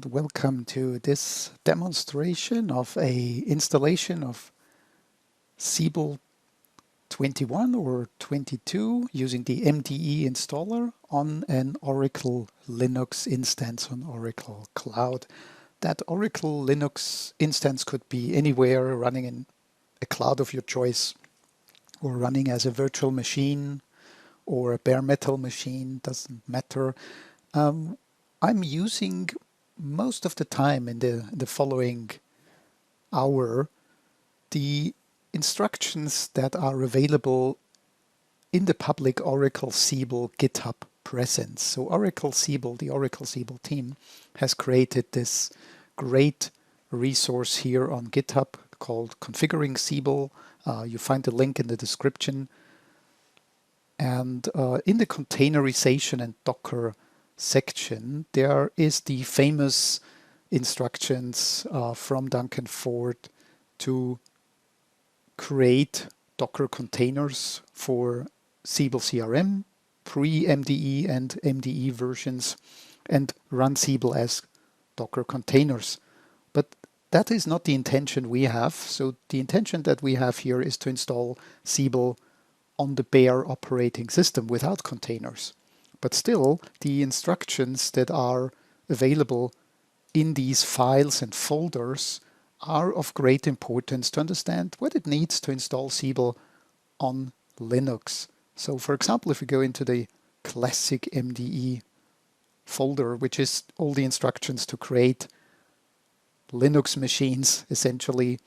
and welcome to this demonstration of a installation of Siebel 21 or 22 using the MDE installer on an Oracle Linux instance on Oracle Cloud. That Oracle Linux instance could be anywhere, running in a cloud of your choice or running as a virtual machine or a bare metal machine, doesn't matter. I'm using most of the time in the following hour the instructions that are available in the public Oracle Siebel GitHub presence. So Oracle Siebel, the Oracle Siebel team, has created this great resource here on GitHub called Configuring Siebel. You find the link in the description. And in the containerization and Docker section, there is the famous instructions from Duncan Ford to create Docker containers for Siebel CRM, pre-MDE and MDE versions, and run Siebel as Docker containers. But that is not the intention we have. So the intention that we have here is to install Siebel on the bare operating system without containers. But still, the instructions that are available in these files and folders are of great importance to understand what it needs to install Siebel on Linux. So for example, if we go into the classic MDE folder, which is all the instructions to create Linux machines, essentially,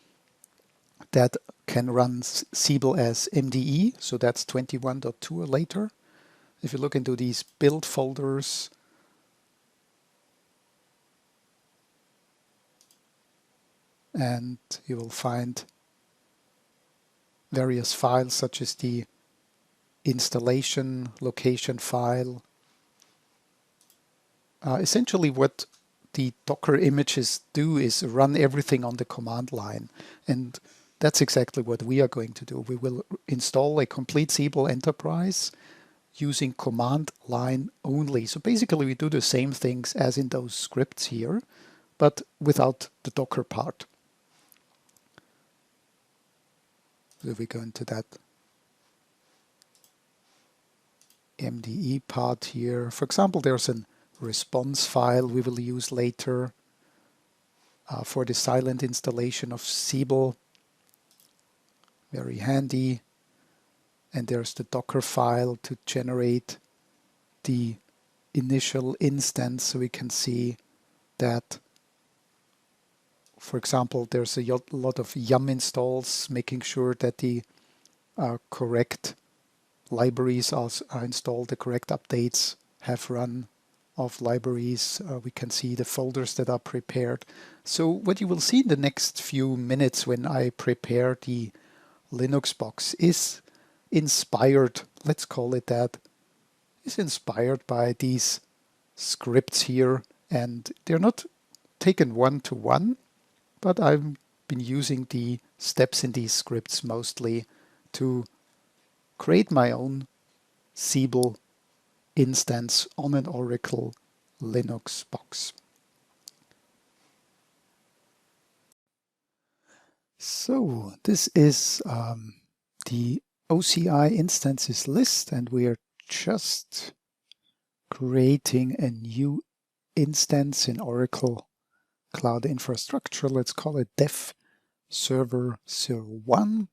that can run Siebel as MDE, so that's 21.2 or later. If you look into these build folders, and you will find various files such as the installation location file. Essentially what the Docker images do is run everything on the command line, and that's exactly what we are going to do. We will install a complete Siebel enterprise using command line only. So basically we do the same things as in those scripts here, but without the Docker part. So we go into that MDE part here. For example, there's a response file we will use later for the silent installation of Siebel. Very handy. And there's the Docker file to generate the initial instance, so we can see that, for example, there's a lot of yum installs, making sure that the correct libraries are installed, the correct updates have run of libraries. We can see the folders that are prepared. So what you will see in the next few minutes when I prepare the Linux box is inspired, let's call it that, is inspired by these scripts here, and they're not taken one-to-one, but I've been using the steps in these scripts mostly to create my own Siebel instance on an Oracle Linux box. So this is the OCI instances list, and we are just creating a new instance in Oracle Cloud Infrastructure. Let's call it Dev Server 01.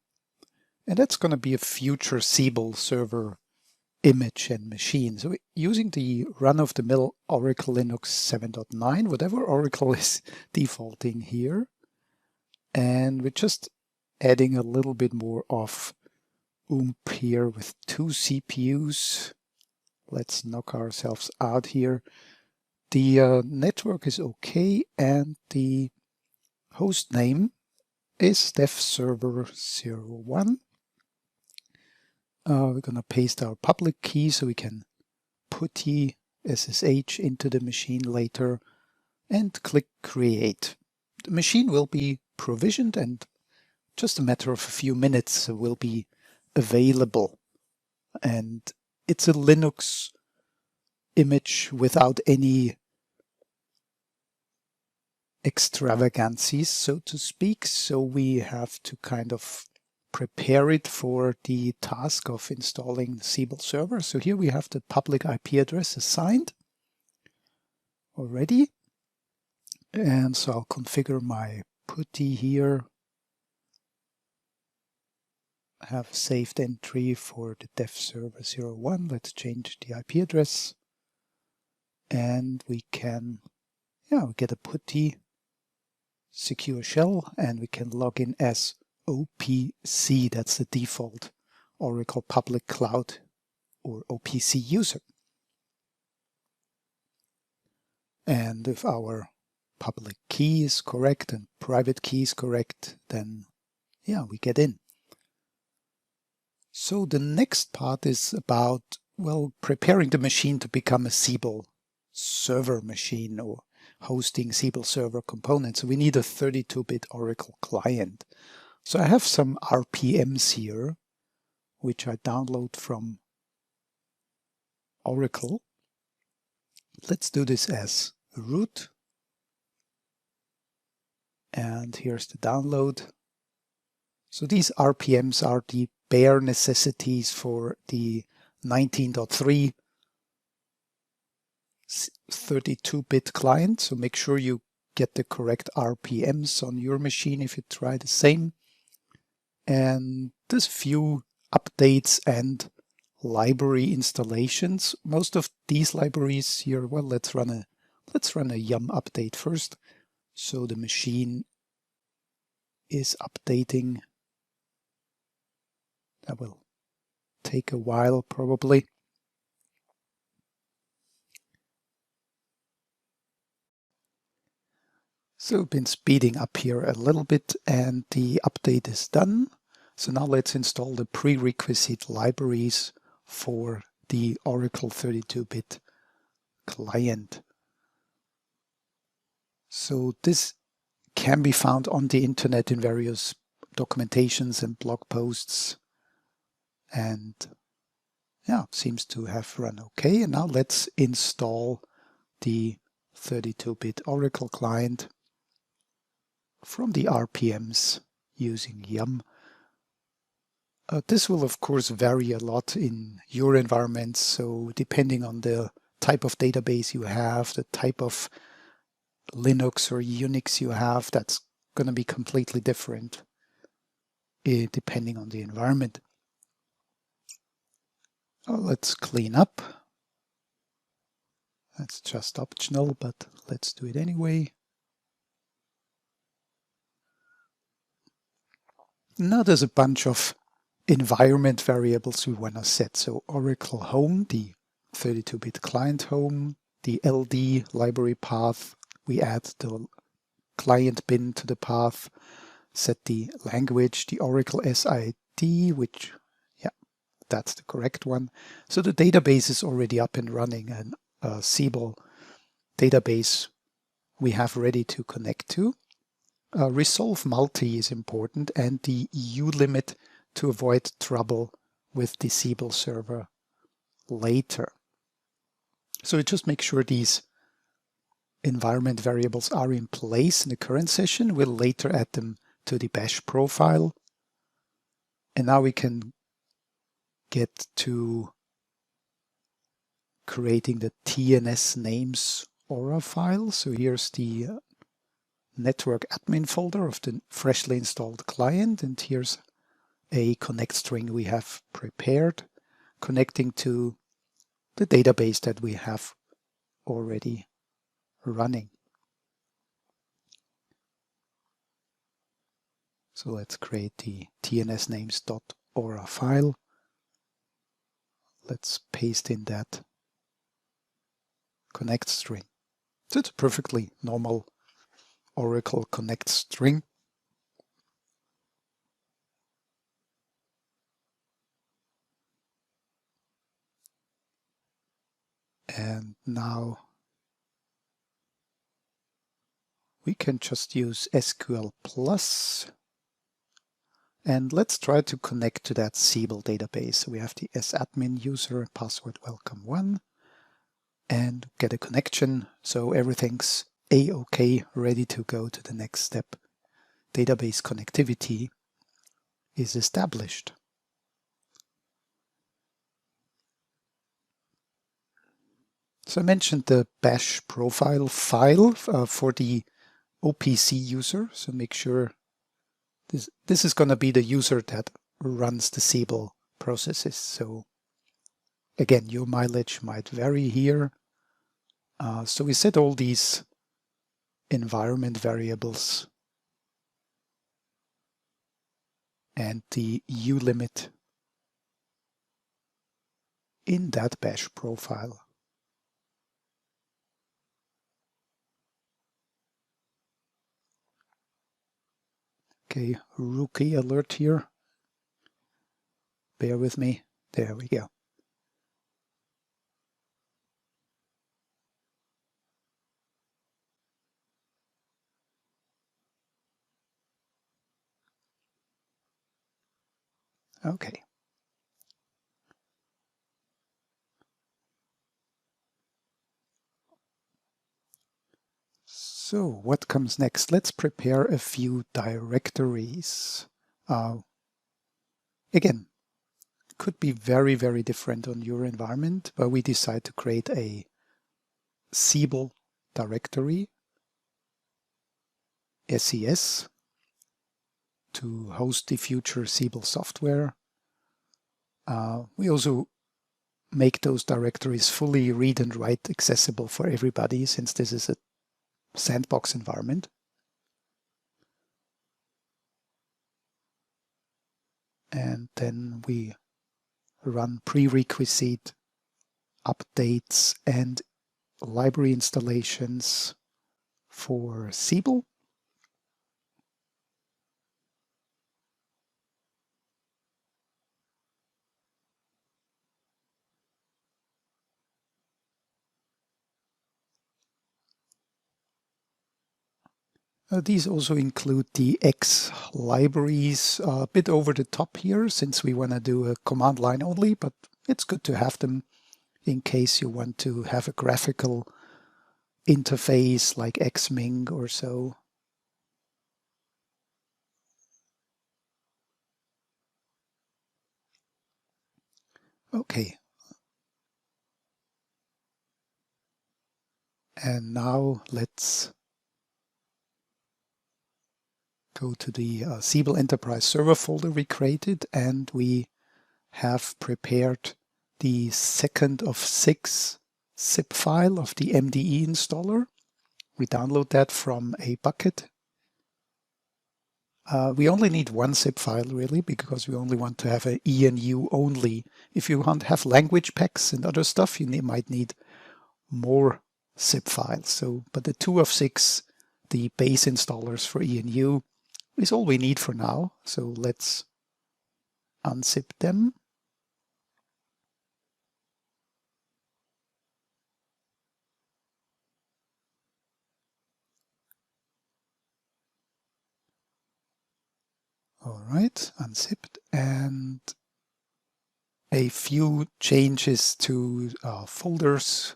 And that's going to be a future Siebel server image and machine. So using the run-of-the-mill Oracle Linux 7.9, whatever Oracle is defaulting here. And we're just adding a little bit more of oomph here with 2 CPUs. Let's knock ourselves out here. The network is okay, and the host name is Dev Server 01. We're going to paste our public key so we can put the SSH into the machine later and click Create. The machine will be provisioned, and just a matter of a few minutes will be available. And it's a Linux image without any extravagancies, so to speak. So we have to kind of prepare it for the task of installing the Siebel server. So here we have the public IP address assigned already. And so I'll configure my PuTTY here. Have saved entry for the dev server 01. Let's change the IP address. And we can, we get a PuTTY secure shell, and we can log in as OPC. That's the default Oracle Public Cloud or OPC user. And if our public key is correct and private key is correct, then we get in. So the next part is about, well, preparing the machine to become a Siebel server machine or hosting Siebel server components. So we need a 32-bit Oracle client. So I have some RPMs here, which I download from Oracle. Let's do this as root. And here's the download. So these RPMs are the bare necessities for the 19.3 32-bit client. So make sure you get the correct RPMs on your machine if you try the same. And there's a few updates and library installations. Most of these libraries here, well, let's run a yum update first. So the machine is updating. That will take a while probably. So I've been speeding up here a little bit and the update is done. So now let's install the prerequisite libraries for the Oracle 32-bit client. So this can be found on the internet in various documentations and blog posts. And seems to have run okay. And now let's install the 32-bit Oracle client from the RPMs using yum. This will of course vary a lot in your environment. So depending on the type of database you have, the type of Linux or Unix you have, that's going to be completely different depending on the environment. Let's clean up. That's just optional, but let's do it anyway. Now there's a bunch of environment variables we want to set. So Oracle home, the 32-bit client home, the LD library path, we add the client bin to the path, set the language, the Oracle SID, which that's the correct one. So the database is already up and running, and a Siebel database we have ready to connect to. Resolve multi is important, and the EU limit to avoid trouble with the Siebel server later. So just make sure these environment variables are in place in the current session. We'll later add them to the bash profile. And now we can get to creating the TNS names Aura file. So here's the network admin folder of the freshly installed client, and here's a connect string we have prepared connecting to the database that we have already running. So let's create the tnsnames.aura file. Let's paste in that connect string. So it's a perfectly normal Oracle connect string. And now we can just use SQL Plus. And let's try to connect to that Siebel database. So we have the sadmin user password welcome1 and get a connection. So everything's A-OK, ready to go to the next step. Database connectivity is established. So I mentioned the bash profile file for the OPC user. So make sure this is going to be the user that runs the Siebel processes. So again, your mileage might vary here. So we set all these environment variables and the ulimit in that bash profile. Okay, rookie alert here. Bear with me. There we go. Okay. So what comes next? Let's prepare a few directories. Again, could be very, very different on your environment, but we decide to create a Siebel directory, SES, to host the future Siebel software. We also make those directories fully read and write accessible for everybody, since this is a sandbox environment. And then we run prerequisite updates and library installations for Siebel. These also include the X libraries, a bit over the top here, since we want to do a command line only, but it's good to have them in case you want to have a graphical interface like Xming or so. Okay. And now let's go to the Siebel Enterprise Server folder we created, and we have prepared the second of 6 zip file of the MDE installer. We download that from a bucket. We only need one zip file really, because we only want to have an ENU only. If you want to have language packs and other stuff, you might need more zip files. So, but the 2 of 6, the base installers for ENU, is all we need for now. So let's unzip them. All right, unzipped, and a few changes to folders,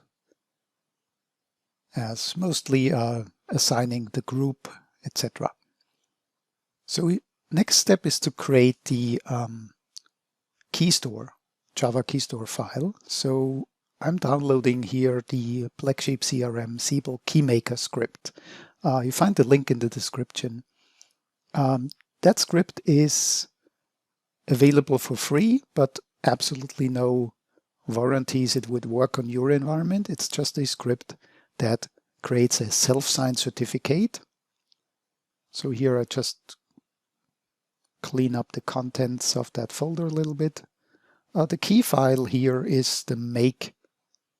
as mostly assigning the group, etc. So next step is to create the Keystore, Java Keystore file. So I'm downloading here the Black Sheep CRM Siebel KeyMaker script. You find the link in the description. That script is available for free, but absolutely no warranties it would work on your environment. It's just a script that creates a self-signed certificate. So here I just clean up the contents of that folder a little bit. The key file here is the make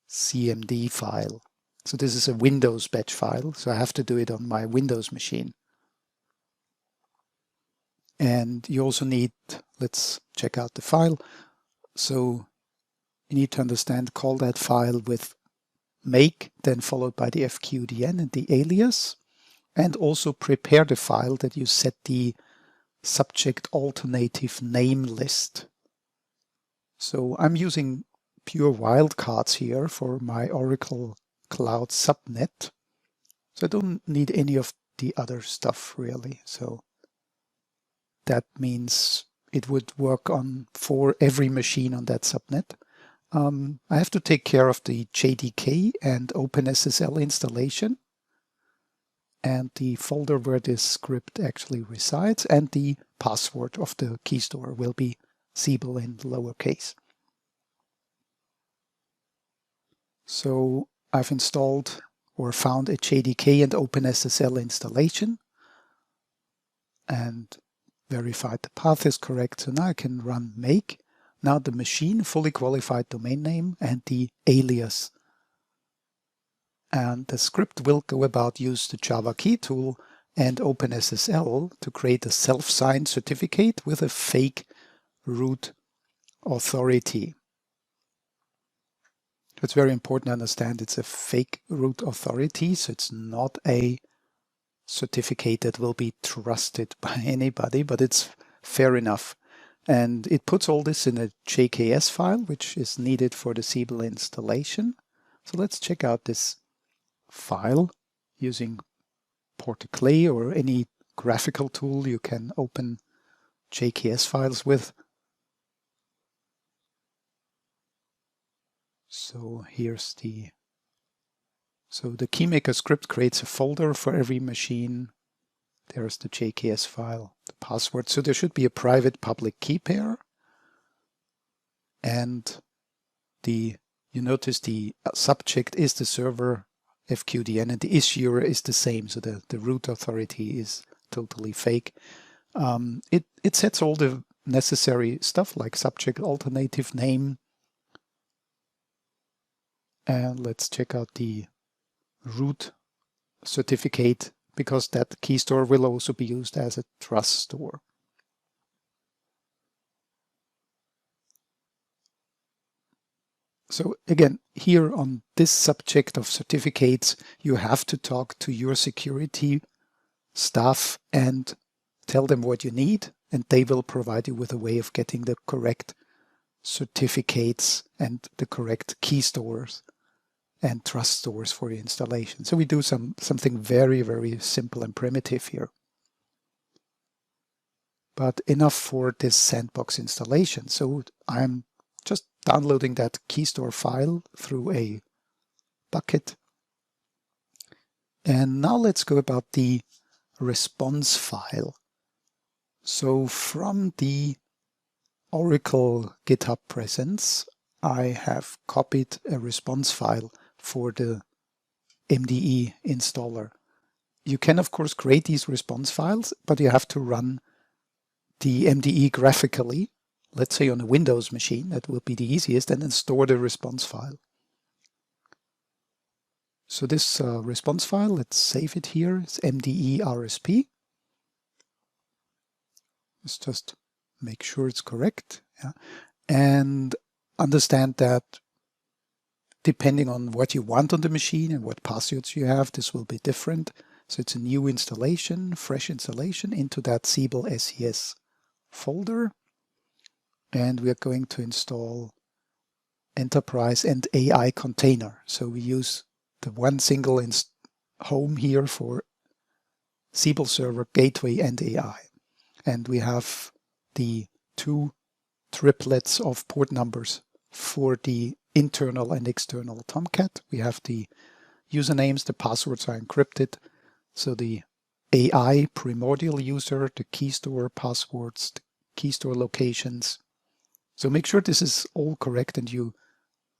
CMD file. So this is a Windows batch file, so I have to do it on my Windows machine. And you also need, let's check out the file. So you need to understand, call that file with make, then followed by the FQDN and the alias, and also prepare the file that you set the subject alternative name list. So I'm using pure wildcards here for my Oracle Cloud subnet. So I don't need any of the other stuff really. So that means it would work on for every machine on that subnet. I have to take care of the JDK and OpenSSL installation and the folder where this script actually resides, and the password of the Keystore will be Siebel in lowercase. So I've installed or found a JDK and OpenSSL installation and verified the path is correct. So now I can run make. Now the machine, fully qualified domain name, and the alias. And the script will go about use the Java key tool and OpenSSL to create a self-signed certificate with a fake root authority. It's very important to understand it's a fake root authority, so it's not a certificate that will be trusted by anybody, but it's fair enough. And it puts all this in a JKS file, which is needed for the Siebel installation. So let's check out this file using Portaclay or any graphical tool you can open JKS files with. So here's the KeyMaker script creates a folder for every machine. There's the JKS file, the password. So there should be a private public key pair. And you notice the subject is the server FQDN and the issuer is the same. So the root authority is totally fake. It sets all the necessary stuff like subject alternative name. And let's check out the root certificate, because that Keystore will also be used as a trust store. So again, here on this subject of certificates, you have to talk to your security staff and tell them what you need, and they will provide you with a way of getting the correct certificates and the correct key stores and trust stores for your installation. So we do something very, very simple and primitive here. But enough for this sandbox installation. So I'm just downloading that Keystore file through a bucket. And now let's go about the response file. So from the Oracle GitHub presence, I have copied a response file for the MDE installer. You can, of course, create these response files, but you have to run the MDE graphically, let's say on a Windows machine, that will be the easiest, and then store the response file. So this response file, let's save it here, it's MDE RSP. Let's just make sure it's correct. Yeah. And understand that depending on what you want on the machine and what passwords you have, this will be different. So it's a new installation, fresh installation into that Siebel SES folder. And we are going to install Enterprise and AI container. So we use the one single home here for Siebel server, gateway, and AI. And we have the two triplets of port numbers for the internal and external Tomcat. We have the usernames, the passwords are encrypted. So the AI primordial user, the Keystore passwords, the Keystore locations. So make sure this is all correct and you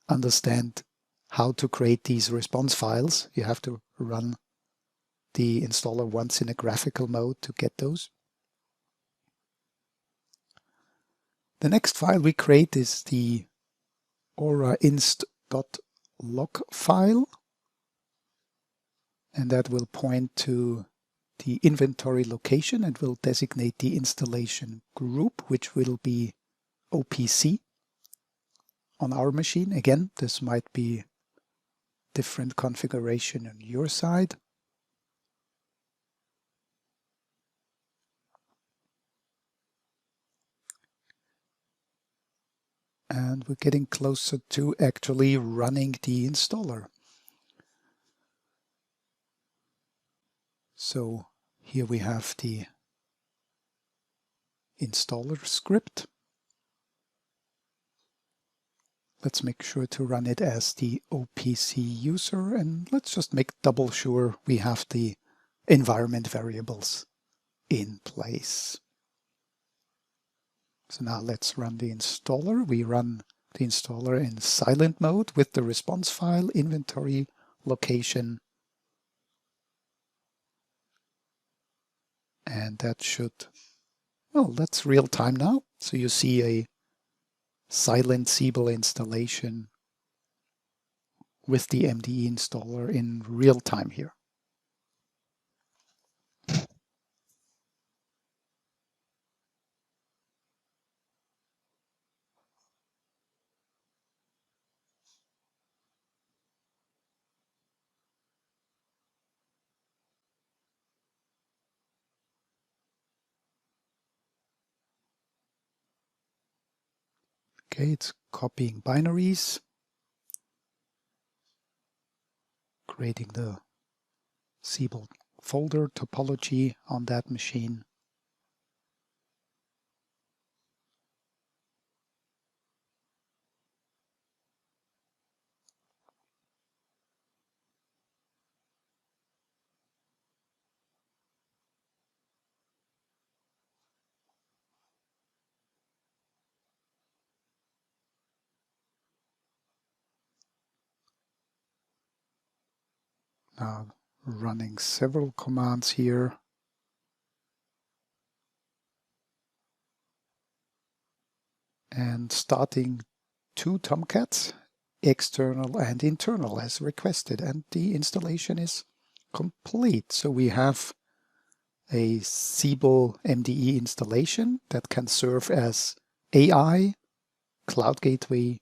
understand how to create these response files. You have to run the installer once in a graphical mode to get those. The next file we create is the aurainst.log file, and that will point to the inventory location and will designate the installation group, which will be OPC on our machine. Again, this might be different configuration on your side. And we're getting closer to actually running the installer. So here we have the installer script. Let's make sure to run it as the OPC user, and let's just make double sure we have the environment variables in place. So now let's run the installer. We run the installer in silent mode with the response file, inventory, location, and that should, well, that's real time now. So you see a silent Siebel installation with the MDE installer in real time here. Okay, it's copying binaries, creating the Siebel folder topology on that machine. Now running several commands here. And starting 2 Tomcats, external and internal as requested, and the installation is complete. So we have a Siebel MDE installation that can serve as AI, Cloud Gateway,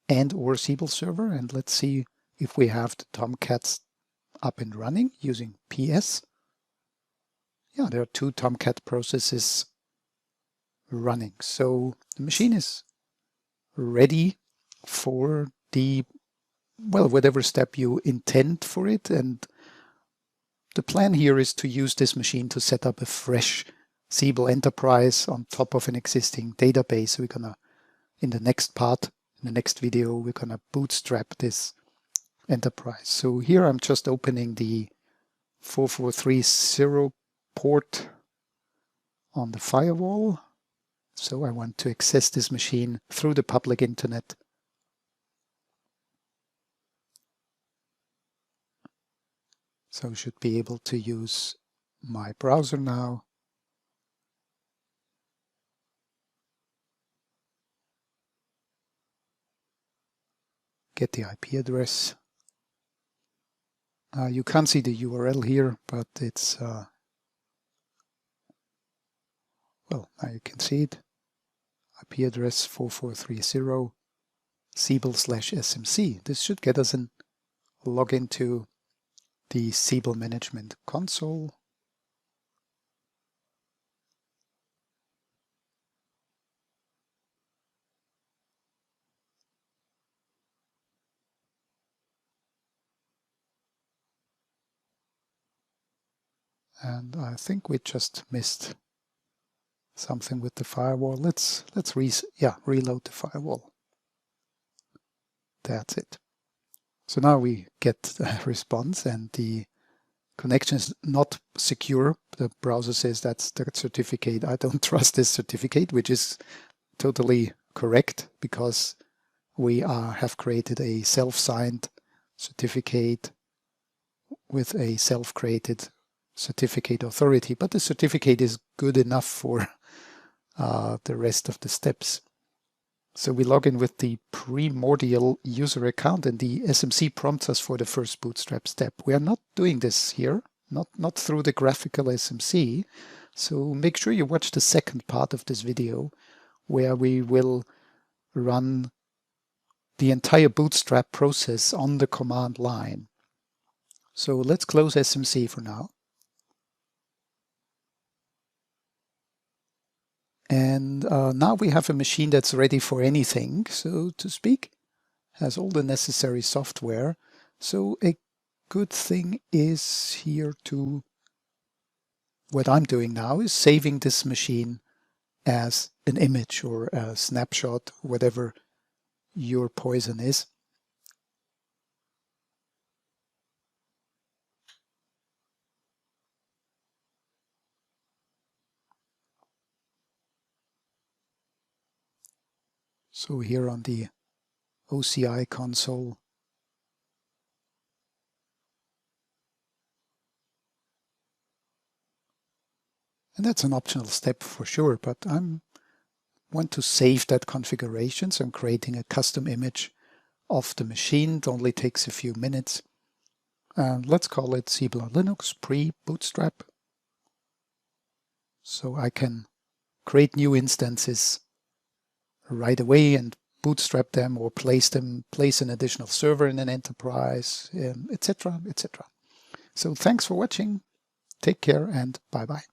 and or Siebel server. And let's see if we have the Tomcats up and running using PS. Yeah, there are 2 Tomcat processes running. So the machine is ready for the, well, whatever step you intend for it. And the plan here is to use this machine to set up a fresh Siebel enterprise on top of an existing database. We're gonna, in the next part, in the next video, we're gonna bootstrap this enterprise. So here I'm just opening the 4430 port on the firewall. So I want to access this machine through the public internet. So I should be able to use my browser now. Get the IP address. You can't see the URL here, but it's, well, now you can see it. IP address 4430 Siebel/SMC. This should get us a login to the Siebel Management Console. And I think we just missed something with the firewall. Let's reload the firewall. That's it. So now we get a response and the connection is not secure. The browser says that's the certificate. I don't trust this certificate, which is totally correct because we have created a self-signed certificate with a self-created certificate authority, but the certificate is good enough for the rest of the steps. So we log in with the primordial user account and the SMC prompts us for the first bootstrap step. We are not doing this here, not through the graphical SMC. So make sure you watch the second part of this video where we will run the entire bootstrap process on the command line. So let's close SMC for now. And now we have a machine that's ready for anything, so to speak, has all the necessary software. So a good thing is here to what I'm doing now is saving this machine as an image or a snapshot, whatever your poison is. So here on the OCI console, and that's an optional step for sure, but I want to save that configuration, so I'm creating a custom image of the machine. It only takes a few minutes. And let's call it Siebel on Linux pre-bootstrap. So I can create new instances right away and bootstrap them or place an additional server in an enterprise, etc., etc. So thanks for watching. Take care and bye-bye.